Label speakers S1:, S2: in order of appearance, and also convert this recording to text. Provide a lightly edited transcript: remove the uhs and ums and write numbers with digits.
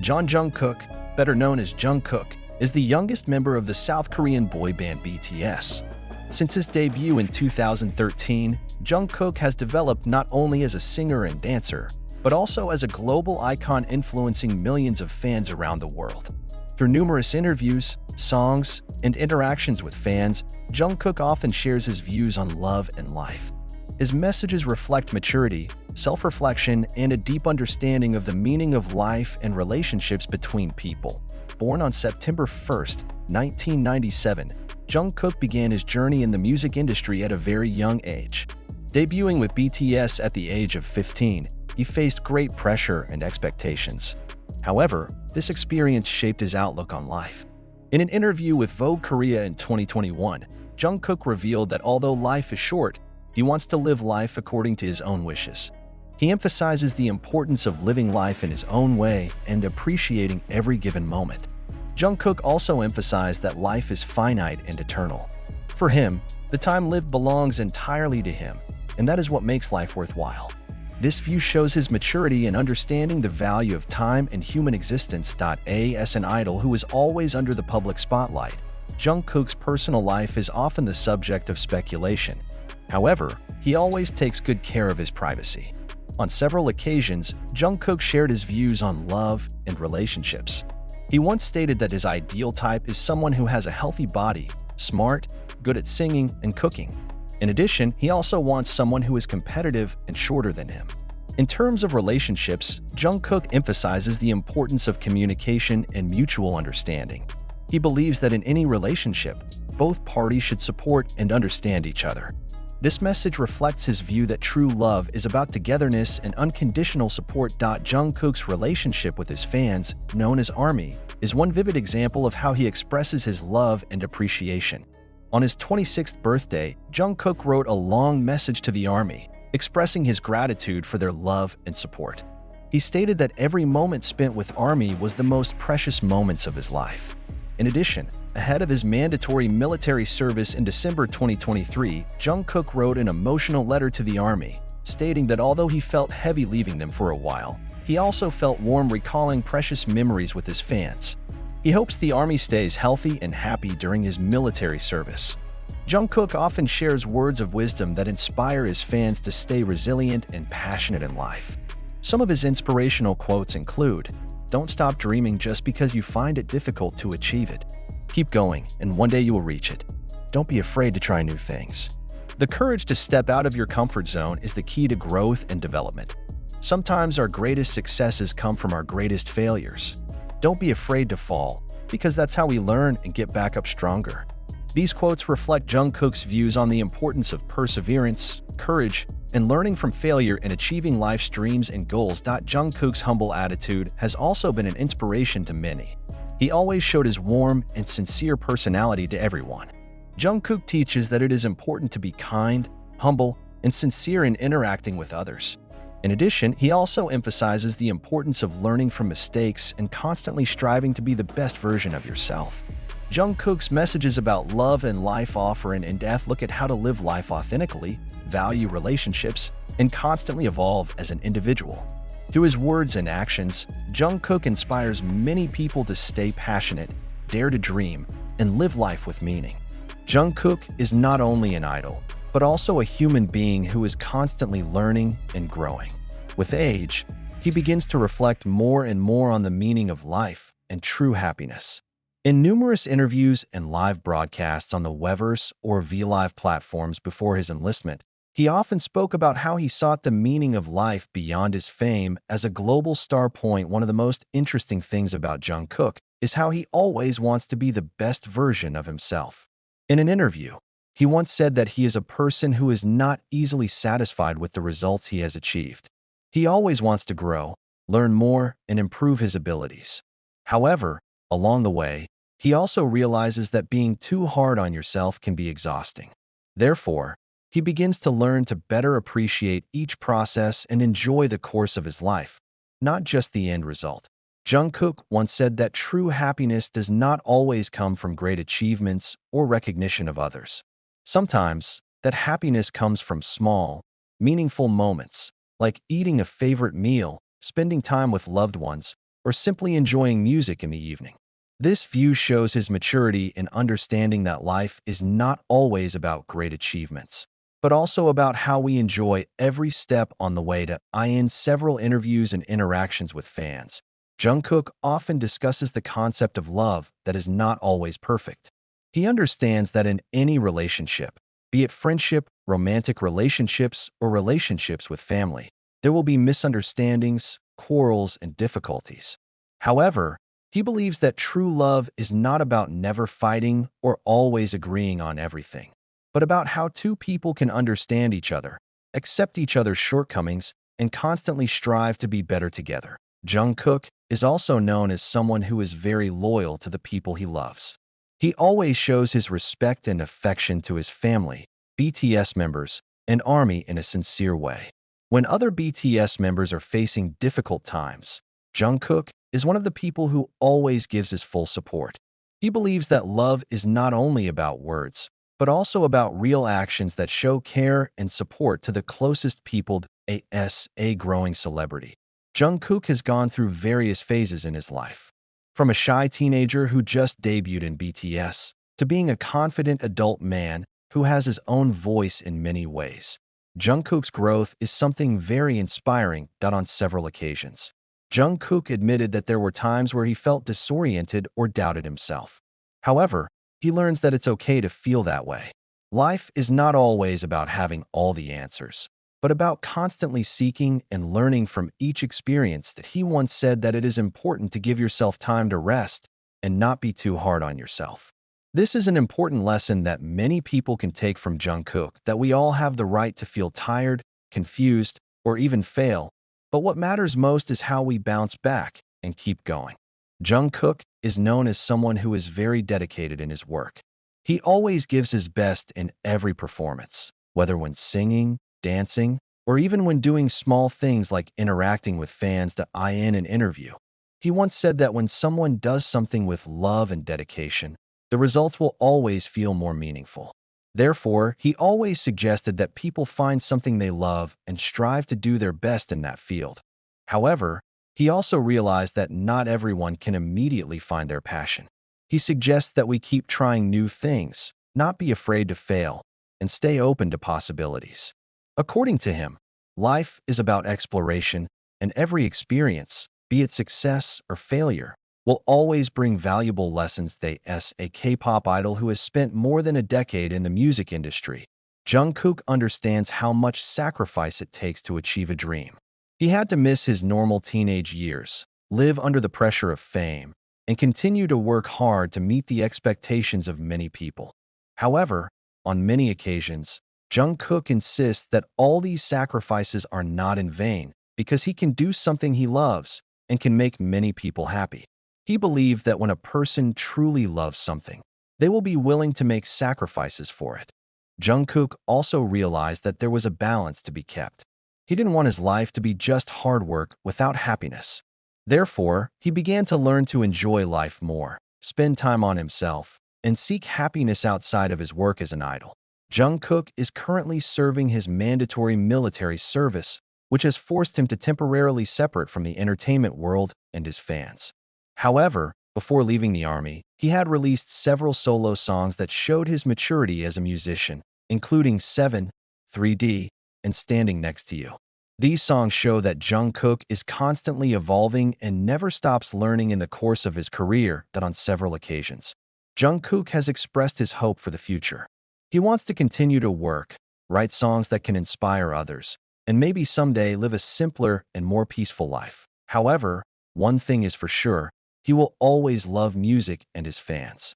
S1: Jungkook, better known as Jungkook, is the youngest member of the South Korean boy band BTS. Since his debut in 2013, Jungkook has developed not only as a singer and dancer, but also as a global icon influencing millions of fans around the world. Through numerous interviews, songs, and interactions with fans, Jungkook often shares his views on love and life. His messages reflect maturity, self-reflection, and a deep understanding of the meaning of life and relationships between people. Born on September 1, 1997, Jungkook began his journey in the music industry at a very young age. Debuting with BTS at the age of 15, he faced great pressure and expectations. However, this experience shaped his outlook on life. In an interview with Vogue Korea in 2021, Jungkook revealed that although life is short, he wants to live life according to his own wishes. He emphasizes the importance of living life in his own way and appreciating every given moment. Jungkook also emphasized that life is finite and eternal. For him, the time lived belongs entirely to him, and that is what makes life worthwhile. This view shows his maturity in understanding the value of time and human existence. As an idol who is always under the public spotlight, Jungkook's personal life is often the subject of speculation. However, he always takes good care of his privacy. On several occasions, Jungkook shared his views on love and relationships. He once stated that his ideal type is someone who has a healthy body, smart, good at singing and cooking. In addition, he also wants someone who is competitive and shorter than him. In terms of relationships, Jungkook emphasizes the importance of communication and mutual understanding. He believes that in any relationship, both parties should support and understand each other. This message reflects his view that true love is about togetherness and unconditional support. Jungkook's relationship with his fans, known as ARMY, is one vivid example of how he expresses his love and appreciation. On his 26th birthday, Jungkook wrote a long message to the ARMY, expressing his gratitude for their love and support. He stated that every moment spent with ARMY was the most precious moments of his life. In addition, ahead of his mandatory military service in December 2023, Jungkook wrote an emotional letter to the ARMY, stating that although he felt heavy leaving them for a while, he also felt warm recalling precious memories with his fans. He hopes the ARMY stays healthy and happy during his military service. Jungkook often shares words of wisdom that inspire his fans to stay resilient and passionate in life. Some of his inspirational quotes include, "Don't stop dreaming just because you find it difficult to achieve it. Keep going, and one day you will reach it. Don't be afraid to try new things. The courage to step out of your comfort zone is the key to growth and development. Sometimes our greatest successes come from our greatest failures. Don't be afraid to fall, because that's how we learn and get back up stronger." These quotes reflect Jungkook's views on the importance of perseverance, courage, and learning from failure in achieving life's dreams and goals. Jungkook's humble attitude has also been an inspiration to many. He always showed his warm and sincere personality to everyone. Jungkook teaches that it is important to be kind, humble, and sincere in interacting with others. In addition, he also emphasizes the importance of learning from mistakes and constantly striving to be the best version of yourself. Jungkook's messages about love and life offer an in-depth look at how to live life authentically, value relationships, and constantly evolve as an individual. Through his words and actions, Jungkook inspires many people to stay passionate, dare to dream, and live life with meaning. Jungkook is not only an idol, but also a human being who is constantly learning and growing. With age, he begins to reflect more and more on the meaning of life and true happiness. In numerous interviews and live broadcasts on the Weverse or VLive platforms before his enlistment, he often spoke about how he sought the meaning of life beyond his fame as a global star. One of the most interesting things about Jungkook is how he always wants to be the best version of himself. In an interview, he once said that he is a person who is not easily satisfied with the results he has achieved. He always wants to grow, learn more, and improve his abilities. However, along the way, he also realizes that being too hard on yourself can be exhausting. Therefore, he begins to learn to better appreciate each process and enjoy the course of his life, not just the end result. Jungkook once said that true happiness does not always come from great achievements or recognition of others. Sometimes, that happiness comes from small, meaningful moments, like eating a favorite meal, spending time with loved ones, or simply enjoying music in the evening. This view shows his maturity in understanding that life is not always about great achievements, but also about how we enjoy every step on the way. In several interviews and interactions with fans, Jungkook often discusses the concept of love that is not always perfect. He understands that in any relationship, be it friendship, romantic relationships, or relationships with family, there will be misunderstandings, quarrels, and difficulties. However, he believes that true love is not about never fighting or always agreeing on everything, but about how two people can understand each other, accept each other's shortcomings, and constantly strive to be better together. Jungkook is also known as someone who is very loyal to the people he loves. He always shows his respect and affection to his family, BTS members, and army in a sincere way. When other BTS members are facing difficult times, Jungkook is one of the people who always gives his full support. He believes that love is not only about words, but also about real actions that show care and support to the closest people. As a growing celebrity, Jungkook has gone through various phases in his life. From a shy teenager who just debuted in BTS, to being a confident adult man who has his own voice in many ways. Jungkook's growth is something very inspiring. On several occasions, Jungkook admitted that there were times where he felt disoriented or doubted himself. However, he learns that it's okay to feel that way. Life is not always about having all the answers, but about constantly seeking and learning from each experience. That he once said that it is important to give yourself time to rest and not be too hard on yourself. This is an important lesson that many people can take from Jungkook, that we all have the right to feel tired, confused, or even fail, but what matters most is how we bounce back and keep going. Jungkook is known as someone who is very dedicated in his work. He always gives his best in every performance, whether when singing, dancing, or even when doing small things like interacting with fans. In an interview, he once said that when someone does something with love and dedication, the results will always feel more meaningful. Therefore, he always suggested that people find something they love and strive to do their best in that field. However, he also realized that not everyone can immediately find their passion. He suggests that we keep trying new things, not be afraid to fail, and stay open to possibilities. According to him, life is about exploration, and every experience, be it success or failure, will always bring valuable lessons. As a K-pop idol who has spent more than a decade in the music industry, Jungkook understands how much sacrifice it takes to achieve a dream. He had to miss his normal teenage years, live under the pressure of fame, and continue to work hard to meet the expectations of many people. However, on many occasions, Jungkook insists that all these sacrifices are not in vain because he can do something he loves and can make many people happy. He believed that when a person truly loves something, they will be willing to make sacrifices for it. Jungkook also realized that there was a balance to be kept. He didn't want his life to be just hard work without happiness. Therefore, he began to learn to enjoy life more, spend time on himself, and seek happiness outside of his work as an idol. Jungkook is currently serving his mandatory military service, which has forced him to temporarily separate from the entertainment world and his fans. However, before leaving the army, he had released several solo songs that showed his maturity as a musician, including 7, 3D, and Standing Next to You. These songs show that Jungkook is constantly evolving and never stops learning in the course of his career. On several occasions, Jungkook has expressed his hope for the future. He wants to continue to work, write songs that can inspire others, and maybe someday live a simpler and more peaceful life. However, one thing is for sure, he will always love music and his fans.